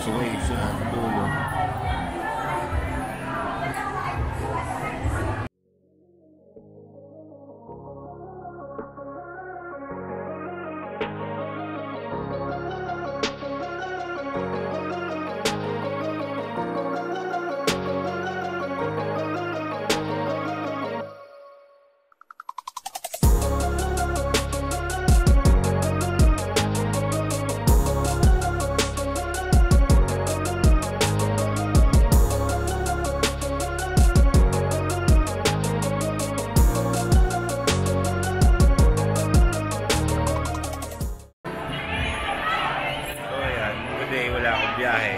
expressway sa dulo. Wala akong biyahe.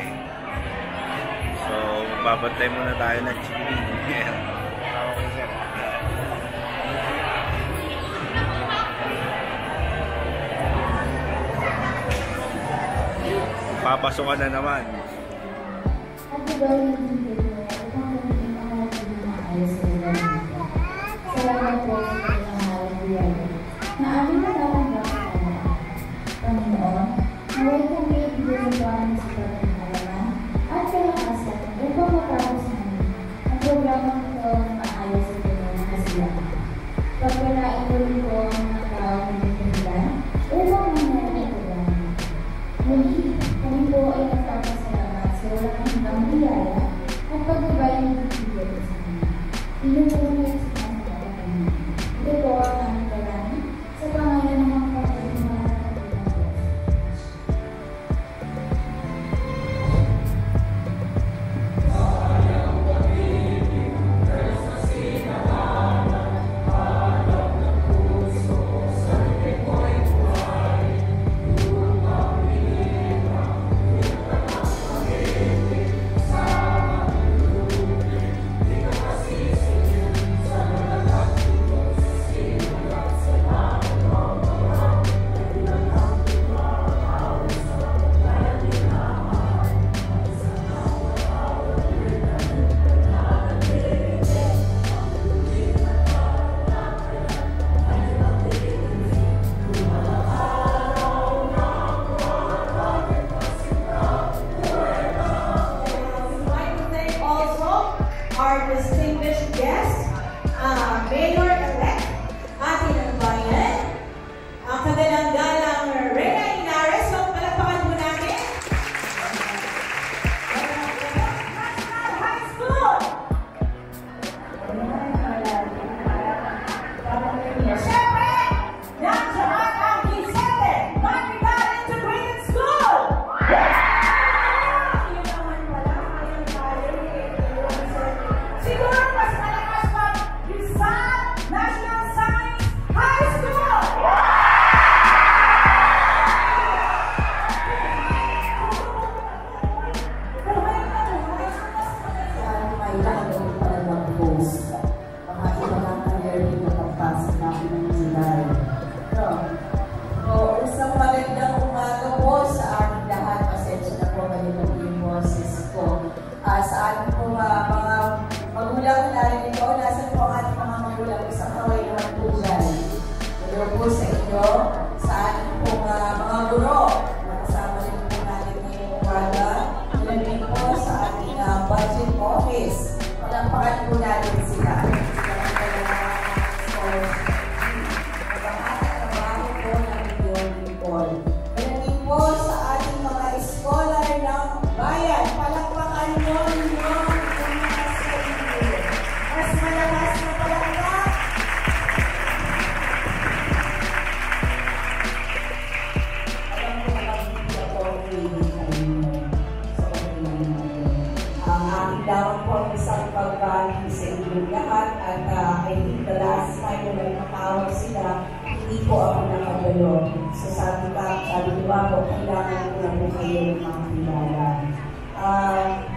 So, babantay muna tayo ng chicken. Papasukan na naman.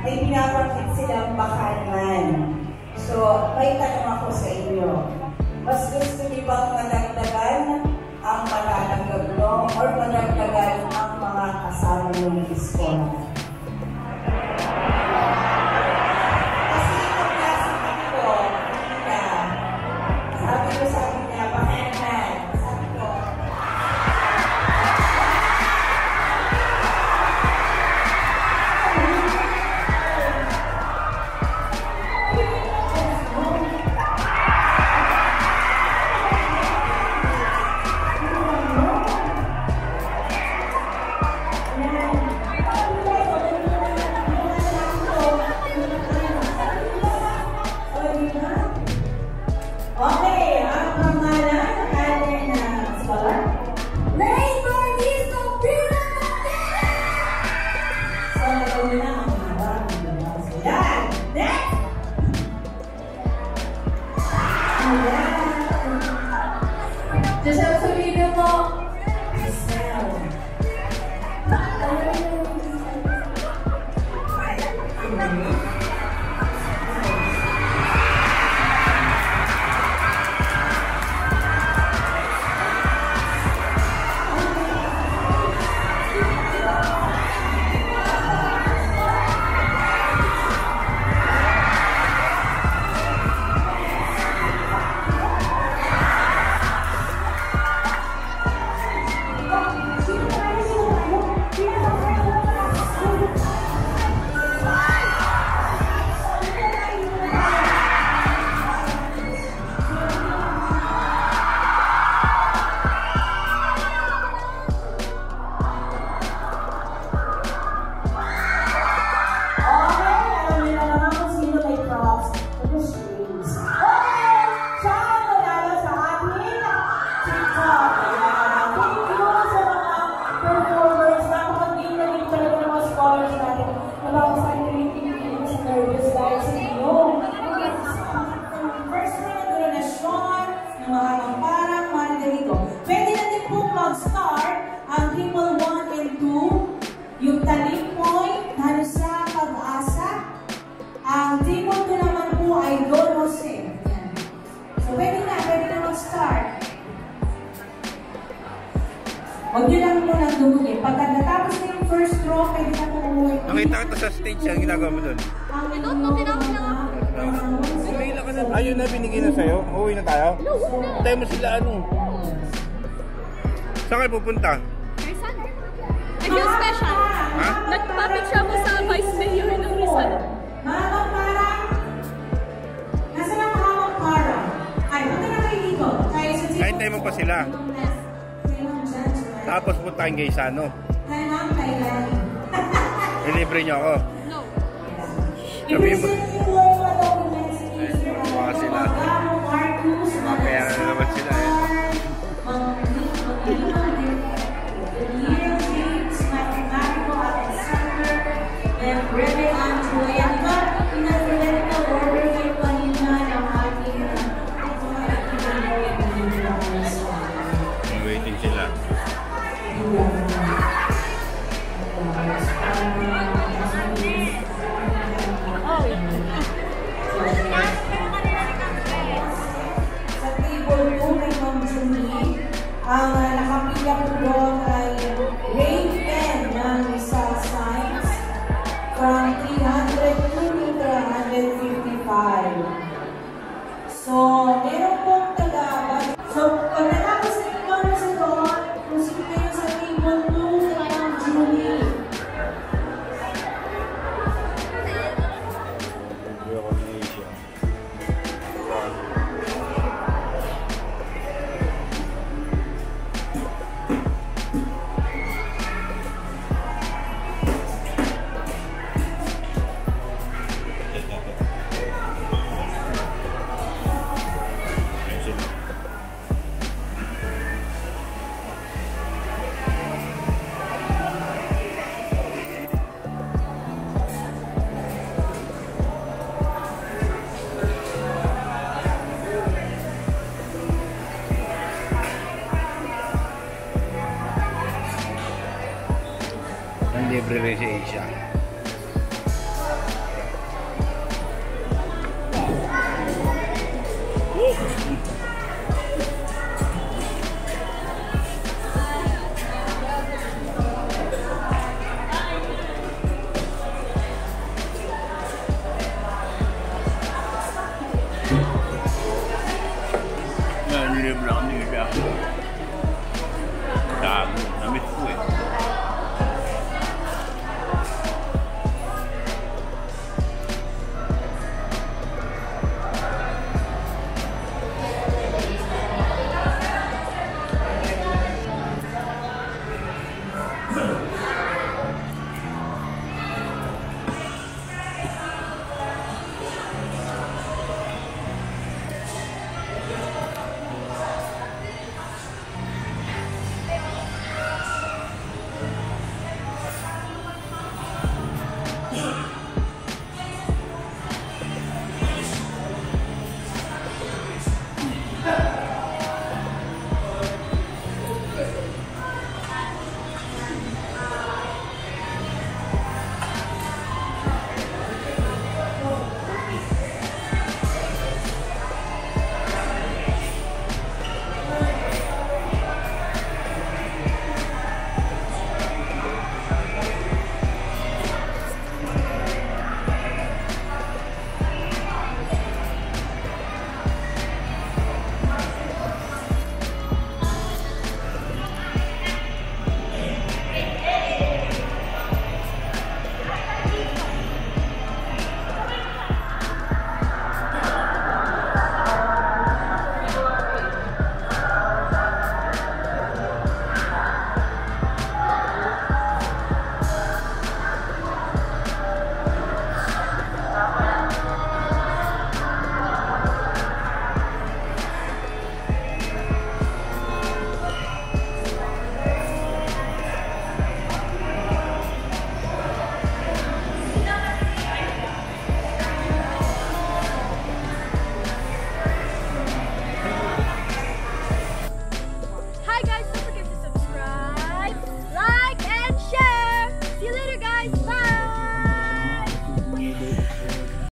May pinapakit silang bakanan. So, may tanong ako sa inyo. Mas gusto niyo bang madagdagan ang malalagdag nyo or madagdagan ang mga kasama ng iskola? Kasi itong klase ko, sabi ko sa akin niya, bakanan. Sabi ko, Ang table 2 naman po ay Don Jose. Yan. So, pwede na mag-start. Huwag nyo lang muna dumugin. Pagka natapos na yung first draw, pwede na po umuwi. Nakita kita sa stage, ang ginagawa mo doon. Ayun na, binigay na sa'yo. Uuwi na tayo. Tayo mo sila ano. Saan kayo pupunta? Rizal. I feel special. Ha? Nagpapicture mo sa Vice Mayor ng Rizal. Mahamang para. Nasa lang mahamang para? Ay, punta na kayo dito. Kahintay mo pa sila. Tapos puntahin kayo sa ano. Ilibre niyo ako. No. Sabihin mo. Mga sila. Mamaya na naman sila eh. Waiting sila. Sa table 2 kay Ma'am Juni, ang nakapila po doon ay grade 10 ng Rizal Science from 302 to 355. So, meron pong taga-budget. So, pagkatapos na ito na sa doon, proceed kayo sa table 2 kay Ma'am Juni. Libre rin si Asia.